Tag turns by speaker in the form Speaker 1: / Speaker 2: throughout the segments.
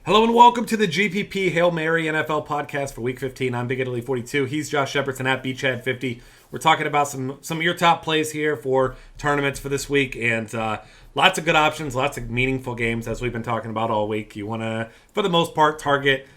Speaker 1: Hello and welcome to the GPP Hail Mary NFL podcast for Week 15. I'm Big Italy 42. He's Josh Shepardson at BChad50. We're talking about some of your top plays here for tournaments for this week, and lots of good options, lots of meaningful games as we've been talking about all week. You want to, for the most part, target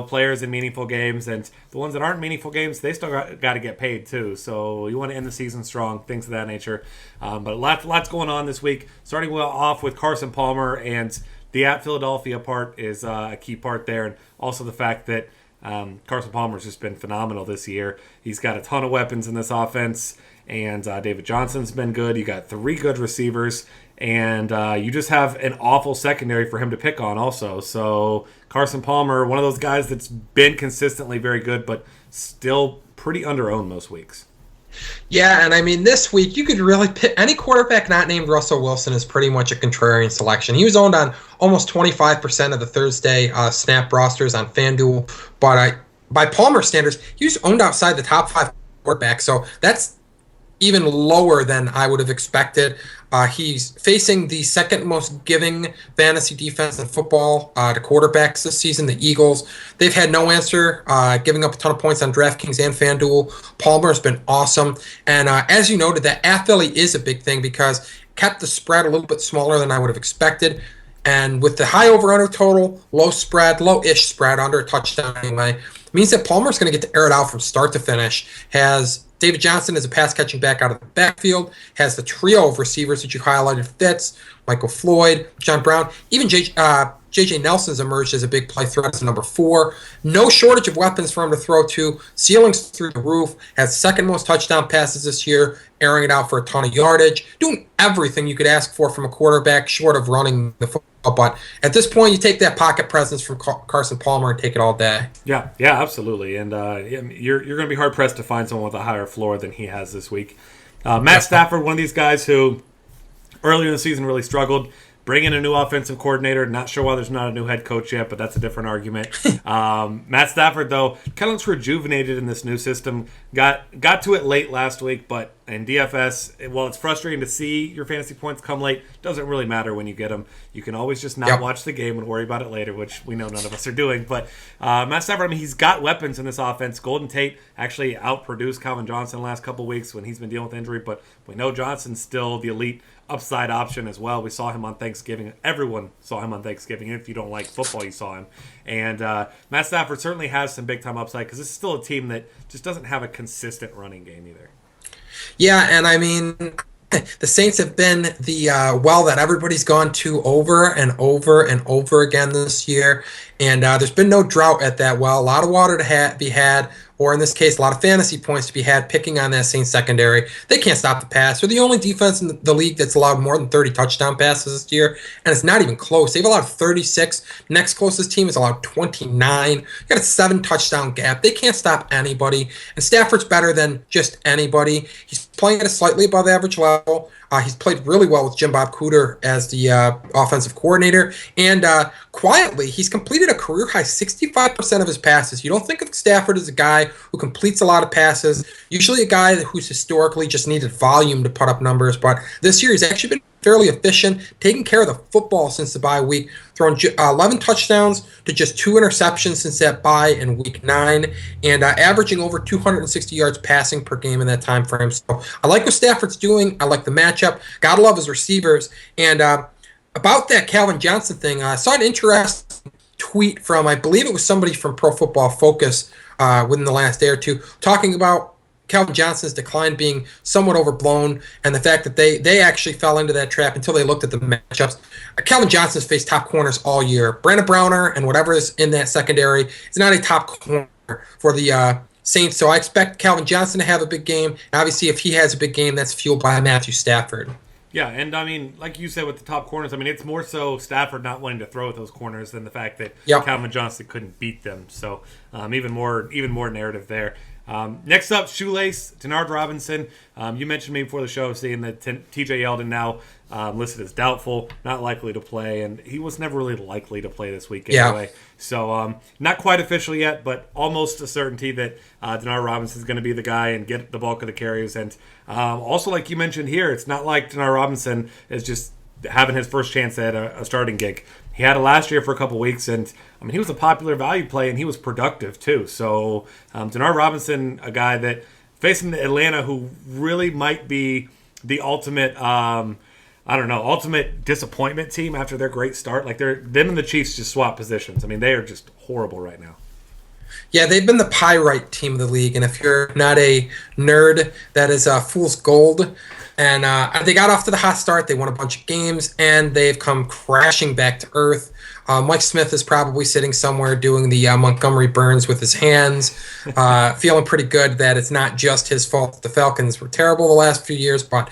Speaker 1: players in meaningful games, and the ones that aren't meaningful games, they still got to get paid too. So you want to end the season strong, things of that nature. But lots going on this week. Starting off with Carson Palmer, and the at Philadelphia part is a key part there, and also the fact that Carson Palmer's just been phenomenal this year. He's got a ton of weapons in this offense, and David Johnson's been good. You got 3 good receivers, and you just have an awful secondary for him to pick on also. So Carson Palmer, one of those guys that's been consistently very good, but still pretty under-owned most weeks.
Speaker 2: Yeah, and I mean, this week you could really pick any quarterback not named Russell Wilson is pretty much a contrarian selection. He was owned on almost 25% of the Thursday snap rosters on FanDuel, but by Palmer standards, he was owned outside the top 5 quarterbacks, so that's even lower than I would have expected. He's facing the second most giving fantasy defense in football to quarterbacks this season, the Eagles. They've had no answer, giving up a ton of points on DraftKings and FanDuel. Palmer's been awesome. And as you noted, that at Philly is a big thing because kept the spread a little bit smaller than I would have expected. And with the high over-under total, low-ish spread, under a touchdown anyway, means that Palmer's going to get to air it out from start to finish. Has David Johnson as a pass-catching back out of the backfield, has the trio of receivers that you highlighted, Fitz, Michael Floyd, John Brown, even J.J. Nelson's emerged as a big play threat as number 4. No shortage of weapons for him to throw to. Ceilings through the roof. Has second most touchdown passes this year, airing it out for a ton of yardage. Doing everything you could ask for from a quarterback short of running the football. But at this point, you take that pocket presence from Carson Palmer and take it all day.
Speaker 1: Yeah, absolutely. And you're going to be hard-pressed to find someone with a higher floor than he has this week. Matt Stafford, one of these guys who earlier in the season really struggled. Bring in a new offensive coordinator. Not sure why there's not a new head coach yet, but that's a different argument. Matt Stafford, though, kind of looks rejuvenated in this new system. Got to it late last week, but in DFS, while it's frustrating to see your fantasy points come late, doesn't really matter when you get them. You can always just not watch the game and worry about it later, which we know none of us are doing. But Matt Stafford, I mean, he's got weapons in this offense. Golden Tate actually outproduced Calvin Johnson the last couple weeks when he's been dealing with injury, but we know Johnson's still the elite upside option as well. We saw him on Thanksgiving. Everyone saw him on Thanksgiving. If you don't like football, you saw him. And Matt Stafford certainly has some big-time upside because this is still a team that just doesn't have a consistent running game either.
Speaker 2: Yeah, and I mean, the Saints have been the well that everybody's gone to over and over and over again this year. And there's been no drought at that well. A lot of water to be had, or in this case, a lot of fantasy points to be had picking on that Saints secondary. They can't stop the pass. They're the only defense in the league that's allowed more than 30 touchdown passes this year, and it's not even close. They've allowed 36. Next closest team has allowed 29. You got a 7 touchdown gap. They can't stop anybody, and Stafford's better than just anybody. He's playing at a slightly above average level. He's played really well with Jim Bob Cooter as the offensive coordinator. And quietly, he's completed a career-high 65% of his passes. You don't think of Stafford as a guy who completes a lot of passes, usually a guy who's historically just needed volume to put up numbers. But this year, he's actually been fairly efficient, taking care of the football since the bye week, throwing 11 touchdowns to just 2 interceptions since that bye in week 9, and averaging over 260 yards passing per game in that time frame. So I like what Stafford's doing. I like the matchup. Gotta love his receivers. And about that Calvin Johnson thing, I saw an interesting tweet from, I believe it was somebody from Pro Football Focus within the last day or two, talking about Calvin Johnson's decline being somewhat overblown, and the fact that they actually fell into that trap until they looked at the matchups. Calvin Johnson's faced top corners all year. Brandon Browner and whatever is in that secondary is not a top corner for the Saints, so I expect Calvin Johnson to have a big game. And obviously, if he has a big game, that's fueled by Matthew Stafford.
Speaker 1: Yeah, and I mean, like you said with the top corners, I mean, it's more so Stafford not wanting to throw at those corners than the fact that Calvin Johnson couldn't beat them. So even more narrative there. Next up, Shoelace, Denard Robinson. You mentioned me before the show, seeing that TJ Yeldon now listed as doubtful, not likely to play, and he was never really likely to play this week anyway. So not quite official yet, but almost a certainty that Denard Robinson is going to be the guy and get the bulk of the carries. And also, like you mentioned here, it's not like Denard Robinson is just having his first chance at a starting gig. he had it last year for a couple weeks, and I mean he was a popular value play, and he was productive too. So Denard Robinson, a guy that facing Atlanta, who really might be the ultimate, ultimate disappointment team after their great start. Like them and the Chiefs just swap positions. I mean, they are just horrible right now.
Speaker 2: Yeah, they've been the pyrite team of the league, and if you're not a nerd, that is fool's gold. And they got off to the hot start. They won a bunch of games, and they've come crashing back to earth. Mike Smith is probably sitting somewhere doing the Montgomery Burns with his hands, feeling pretty good that it's not just his fault. The Falcons were terrible the last few years, but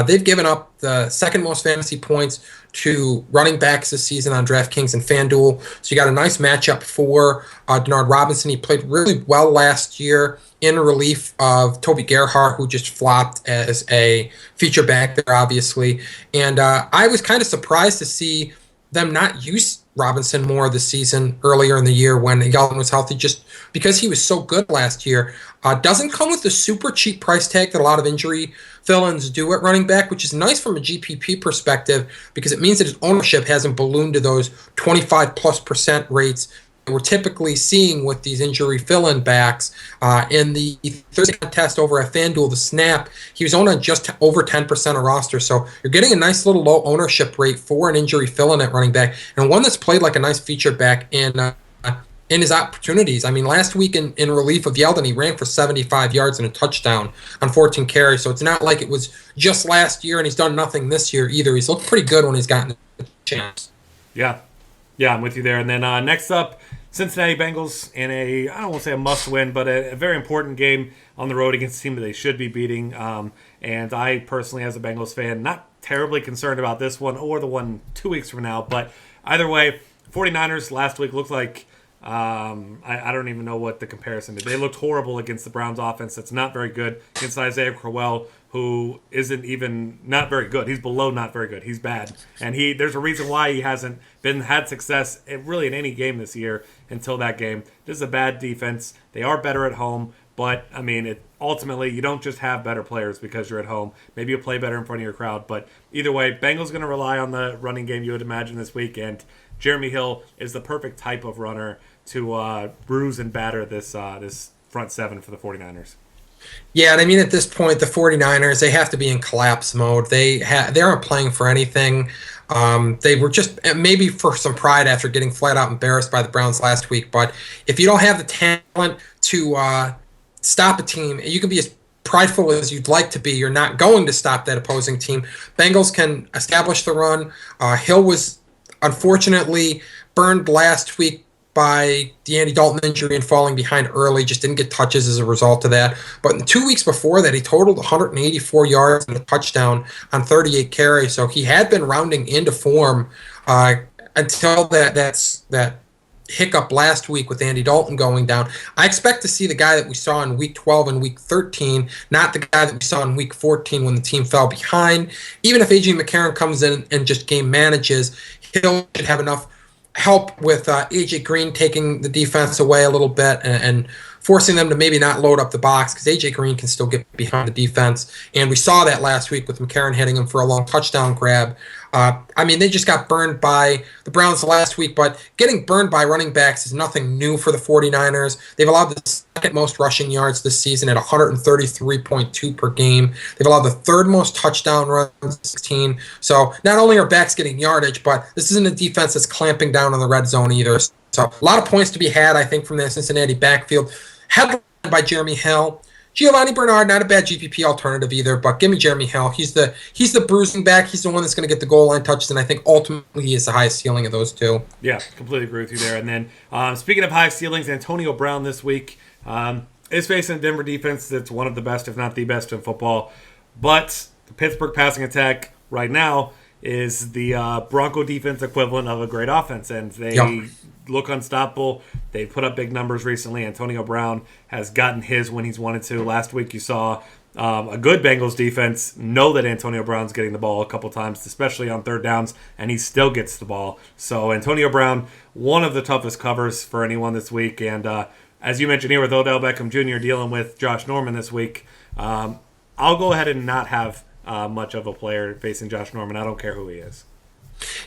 Speaker 2: they've given up the second most fantasy points to running backs this season on DraftKings and FanDuel. So you got a nice matchup for Denard Robinson. He played really well last year in relief of Toby Gerhart, who just flopped as a feature back there, obviously. And I was kind of surprised to see them not use Robinson more this season earlier in the year when Yeldon was healthy, just because he was so good last year. Doesn't come with the super cheap price tag that a lot of injury fill-ins do at running back, which is nice from a GPP perspective because it means that his ownership hasn't ballooned to those 25+% rates we're typically seeing with these injury fill-in backs. In the Thursday contest over at FanDuel, the snap, he was owned on just over 10% of roster. So you're getting a nice little low ownership rate for an injury fill-in at running back, and one that's played like a nice feature back in his opportunities. I mean, last week in relief of Yeldon, he ran for 75 yards and a touchdown on 14 carries. So it's not like it was just last year and he's done nothing this year either. He's looked pretty good when he's gotten the chance.
Speaker 1: Yeah, I'm with you there. And then next up, Cincinnati Bengals in I don't want to say a must-win, but a very important game on the road against a team that they should be beating. And I personally, as a Bengals fan, not terribly concerned about this one or the one 2 weeks from now. But either way, 49ers last week looked like I don't even know what the comparison is. They looked horrible against the Browns offense. That's not very good against Isaiah Crowell, who isn't even not very good. He's below not very good. He's bad. And there's a reason why he hasn't had success really in any game this year until that game. This is a bad defense. They are better at home, but I mean, ultimately you don't just have better players because you're at home. Maybe you'll play better in front of your crowd, but either way, Bengals going to rely on the running game, you would imagine, this week, and Jeremy Hill is the perfect type of runner to bruise and batter this front seven for the 49ers.
Speaker 2: Yeah, and I mean, at this point, the 49ers, they have to be in collapse mode. They aren't playing for anything. They were just maybe for some pride after getting flat out embarrassed by the Browns last week. But if you don't have the talent to stop a team, you can be as prideful as you'd like to be. You're not going to stop that opposing team. Bengals can establish the run. Hill was unfortunately burned last week by the Andy Dalton injury and falling behind early, just didn't get touches as a result of that. But in 2 weeks before that, he totaled 184 yards and a touchdown on 38 carries. So he had been rounding into form until that hiccup last week with Andy Dalton going down. I expect to see the guy that we saw in week 12 and week 13, not the guy that we saw in week 14 when the team fell behind. Even if A.J. McCarron comes in and just game manages, Hill should have enough help with A.J. Green taking the defense away a little bit and forcing them to maybe not load up the box because A.J. Green can still get behind the defense. And we saw that last week with McCarron hitting him for a long touchdown grab. I mean, they just got burned by the Browns last week, but getting burned by running backs is nothing new for the 49ers. They've allowed the second most rushing yards this season at 133.2 per game. They've allowed the third most touchdown runs, 16. So not only are backs getting yardage, but this isn't a defense that's clamping down on the red zone either. So a lot of points to be had, I think, from the Cincinnati backfield, headlined by Jeremy Hill. Giovanni Bernard, not a bad GPP alternative either, but give me Jeremy Hill. He's the bruising back. He's the one that's going to get the goal line touches, and I think ultimately he is the highest ceiling of those two.
Speaker 1: Yeah, completely agree with you there. And then speaking of high ceilings, Antonio Brown this week is facing a Denver defense that's one of the best, if not the best, in football. But the Pittsburgh passing attack right now is the Bronco defense equivalent of a great offense, and they look unstoppable. They've put up big numbers recently. Antonio Brown has gotten his when he's wanted to. Last week you saw a good Bengals defense know that Antonio Brown's getting the ball a couple times, especially on third downs, and he still gets the ball. So Antonio Brown, one of the toughest covers for anyone this week. And as you mentioned here with Odell Beckham Jr. dealing with Josh Norman this week, I'll go ahead and not have much of a player facing Josh Norman. I don't care who he is.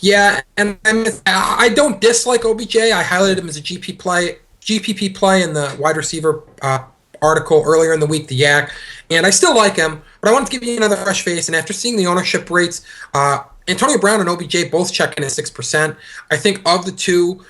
Speaker 2: Yeah, and I don't dislike OBJ. I highlighted him as a GPP play in the wide receiver article earlier in the week, the Yak, and I still like him. But I wanted to give you another fresh face, and after seeing the ownership rates, Antonio Brown and OBJ both checking at 6%. I think of the two,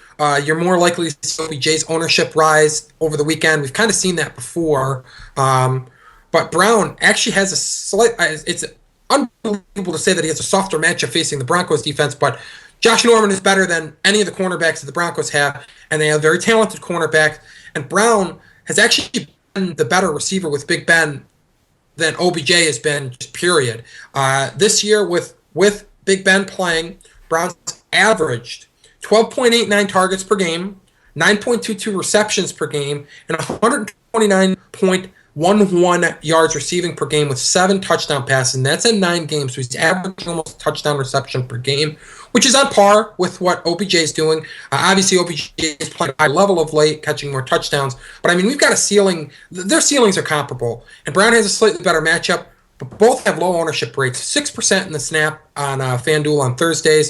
Speaker 2: you're more likely to see OBJ's ownership rise over the weekend. We've kind of seen that before. But Brown actually has a slight. It's unbelievable to say that he has a softer matchup facing the Broncos defense, but Josh Norman is better than any of the cornerbacks that the Broncos have, and they have very talented cornerbacks. And Brown has actually been the better receiver with Big Ben than OBJ has been, just period. This year, with Big Ben playing, Brown's averaged 12.89 targets per game, 9.22 receptions per game, and 129.11 yards receiving per game with 7 touchdown passes, and that's in 9 games. So he's averaging almost a touchdown reception per game, which is on par with what OBJ is doing. Obviously, OBJ is playing at a high level of late, catching more touchdowns. But, I mean, we've got a ceiling. Their ceilings are comparable. And Brown has a slightly better matchup, but both have low ownership rates, 6% in the snap on FanDuel on Thursday.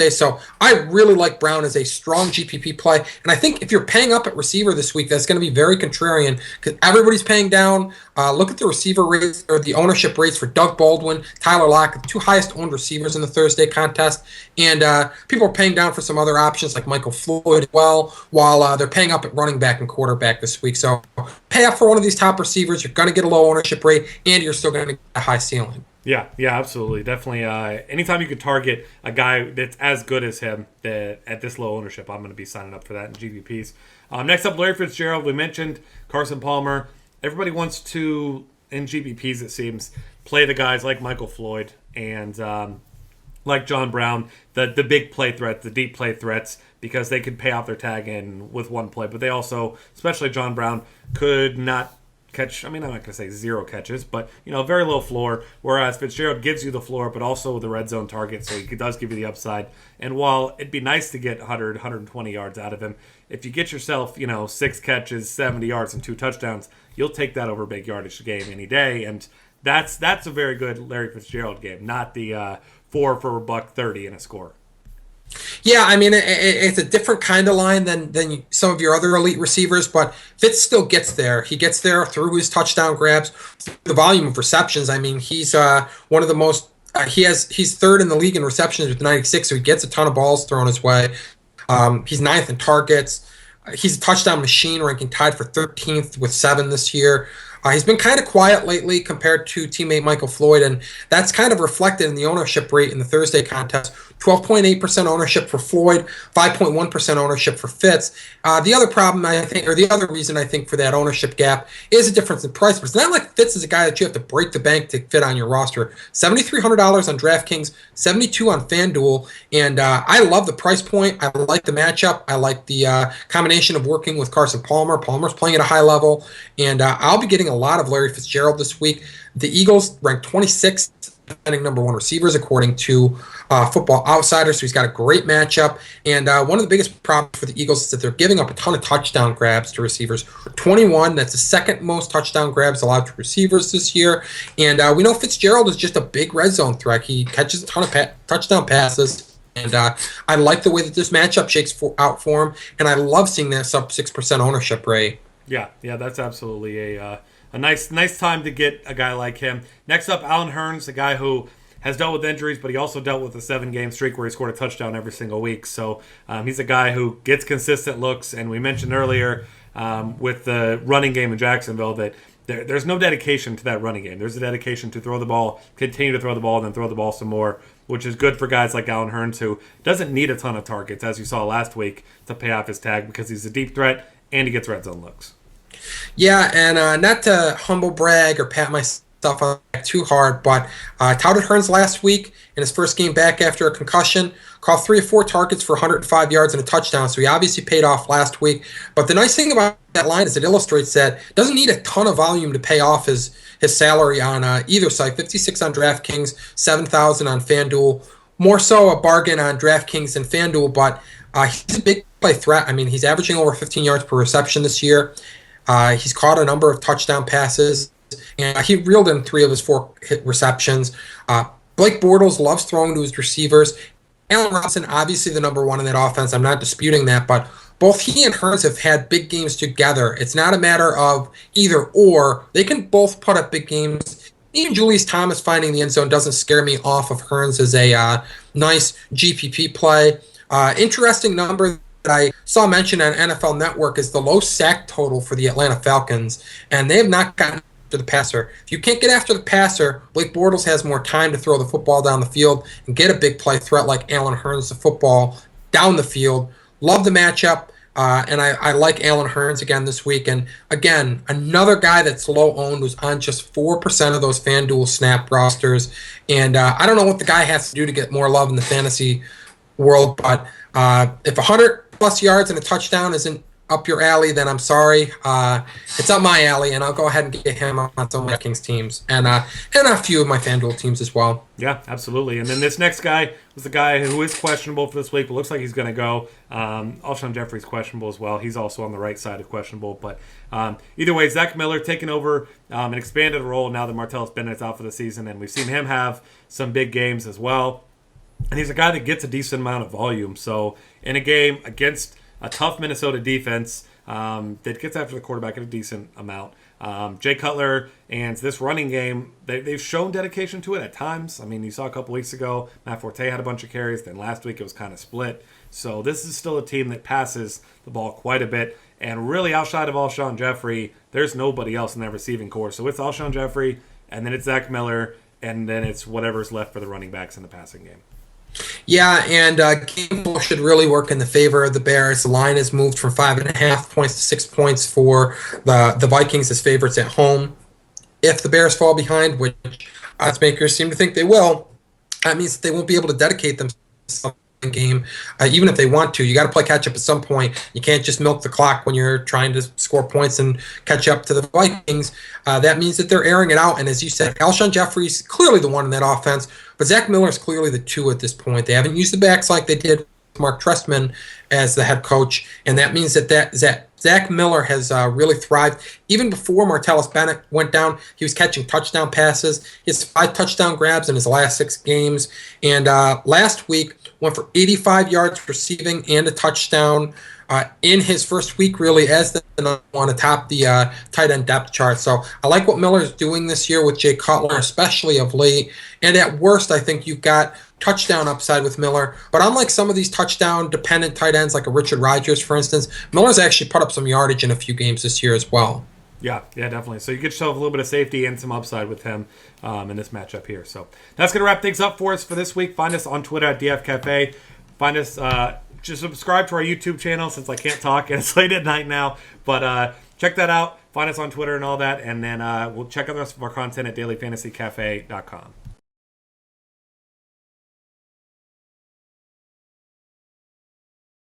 Speaker 2: So I really like Brown as a strong GPP play. And I think if you're paying up at receiver this week, that's going to be very contrarian because everybody's paying down. Look at the receiver rates or the ownership rates for Doug Baldwin, Tyler Lockett, the 2 highest owned receivers in the Thursday contest. And people are paying down for some other options like Michael Floyd as well, while they're paying up at running back and quarterback this week. So pay up for one of these top receivers. You're going to get a low ownership rate, and you're still going to get a high ceiling.
Speaker 1: Yeah, absolutely. Definitely. Anytime you could target a guy that's as good as him at this low ownership, I'm going to be signing up for that in GPPs. Next up, Larry Fitzgerald. We mentioned Carson Palmer. Everybody wants to, in GPPs it seems, play the guys like Michael Floyd and like John Brown, the big play threats, the deep play threats, because they could pay off their tag in with one play. But they also, especially John Brown, could not catch, I mean, I'm not going to say 0 catches, but, very low floor, whereas Fitzgerald gives you the floor, but also the red zone target, so he does give you the upside. And while it'd be nice to get 100, 120 yards out of him, if you get yourself, 6 catches, 70 yards, and 2 touchdowns, you'll take that over big yardage game any day, and that's a very good Larry Fitzgerald game, not the 4 for $130 and a score.
Speaker 2: Yeah, I mean, it's a different kind of line than some of your other elite receivers, but Fitz still gets there. He gets there through his touchdown grabs, the volume of receptions. I mean, he's one of the most. He's third in the league in receptions with 96, so he gets a ton of balls thrown his way. He's 9th in targets. He's a touchdown machine, ranking tied for 13th with 7 this year. He's been kind of quiet lately compared to teammate Michael Floyd, and that's kind of reflected in the ownership rate in the Thursday contest. 12.8% ownership for Floyd, 5.1% ownership for Fitz. The other problem, I think, or the other reason I think for that ownership gap is a difference in price, but it's not like Fitz is a guy that you have to break the bank to fit on your roster. $7,300 on DraftKings, $72 on FanDuel, and I love the price point. I like the matchup. I like the combination of working with Carson Palmer. Palmer's playing at a high level, and I'll be getting a lot of Larry Fitzgerald this week. The Eagles ranked 26th, defending number 1 receivers according to Football Outsiders, so he's got a great matchup. And one of the biggest problems for the Eagles is that they're giving up a ton of touchdown grabs to receivers. 21, that's the second most touchdown grabs allowed to receivers this year. And we know Fitzgerald is just a big red zone threat. He catches a ton of touchdown passes. And I like the way that this matchup shakes out for him, and I love seeing that sub 6% ownership rate.
Speaker 1: Yeah, that's absolutely a nice time to get a guy like him. Next up, Allen Hurns, a guy who has dealt with injuries, but he also dealt with a 7-game streak where he scored a touchdown every single week. So he's a guy who gets consistent looks, and we mentioned earlier with the running game in Jacksonville that there's no dedication to that running game. There's a dedication to throw the ball, continue to throw the ball, and then throw the ball some more, which is good for guys like Allen Hurns, who doesn't need a ton of targets, as you saw last week, to pay off his tag because he's a deep threat and he gets red zone looks.
Speaker 2: Yeah, and not to humble brag or pat myself on the back too hard, but touted Hurns last week in his first game back after a concussion, caught 3 or 4 targets for 105 yards and a touchdown, so he obviously paid off last week. But the nice thing about that line is it illustrates that it doesn't need a ton of volume to pay off his salary on either side. 56 on DraftKings, 7,000 on FanDuel. More so a bargain on DraftKings than FanDuel, but he's a big play threat. I mean, he's averaging over 15 yards per reception this year. He's caught a number of touchdown passes, and he reeled in 3 of his 4 hit receptions. Blake Bortles loves throwing to his receivers. Allen Robinson, obviously the number one in that offense. I'm not disputing that, but both he and Hurns have had big games together. It's not a matter of either or. They can both put up big games. Even Julius Thomas finding the end zone doesn't scare me off of Hurns as a nice GPP play. Interesting number that I saw mentioned on NFL Network is the low sack total for the Atlanta Falcons, and they have not gotten after the passer. If you can't get after the passer, Blake Bortles has more time to throw the football down the field and get a big play threat like Allen Hurns the football down the field. Love the matchup. And I like Allen Hurns again this week. And again, another guy that's low owned who's on just 4% of those FanDuel snap rosters. And I don't know what the guy has to do to get more love in the fantasy world, but if 100 plus yards and a touchdown isn't up your alley, then I'm sorry. It's up my alley, and I'll go ahead and get him on some DraftKings teams and a few of my FanDuel teams as well.
Speaker 1: Yeah, absolutely. And then this next guy was the guy who is questionable for this week, but looks like he's going to go. Alshon Jeffrey's questionable as well. He's also on the right side of questionable. But either way, Zach Miller taking over an expanded role now that Martellus Bennett's out for the season, and we've seen him have some big games as well. And he's a guy that gets a decent amount of volume. So in a game against a tough Minnesota defense that gets after the quarterback at a decent amount. Jay Cutler and this running game, they've shown dedication to it at times. I mean, you saw a couple weeks ago, Matt Forte had a bunch of carries. Then last week it was kind of split. So this is still a team that passes the ball quite a bit. And really outside of Alshon Jeffrey, there's nobody else in that receiving core. So it's Alshon Jeffrey, and then it's Zach Miller, and then it's whatever's left for the running backs in the passing game.
Speaker 2: Yeah, and game flow should really work in the favor of the Bears. The line has moved from 5.5 points to 6 points for the Vikings as favorites at home. If the Bears fall behind, which odds makers seem to think they will, that means that they won't be able to dedicate themselves to the game, even if they want to. You got to play catch up at some point. You can't just milk the clock when you're trying to score points and catch up to the Vikings. That means that they're airing it out. And as you said, Alshon Jeffrey's clearly the one in that offense. But Zach Miller is clearly the two at this point. They haven't used the backs like they did with Mark Trestman as the head coach, and that means that Zach Miller has really thrived. Even before Martellus Bennett went down, he was catching touchdown passes. He has 5 touchdown grabs in his last 6 games, and last week went for 85 yards receiving and a touchdown in his first week, really, as the number one atop the tight end depth chart. So I like what Miller's doing this year with Jay Cutler, especially of late. And at worst, I think you've got touchdown upside with Miller. But unlike some of these touchdown-dependent tight ends, like a Richard Rodgers, for instance, Miller's actually put up some yardage in a few games this year as well.
Speaker 1: Yeah, definitely. So you get yourself a little bit of safety and some upside with him in this matchup here. So that's going to wrap things up for us for this week. Find us on Twitter at DFCafe. Find us... just subscribe to our YouTube channel since I can't talk and it's late at night now. But check that out. Find us on Twitter and all that. And then we'll check out the rest of our content at dailyfantasycafe.com.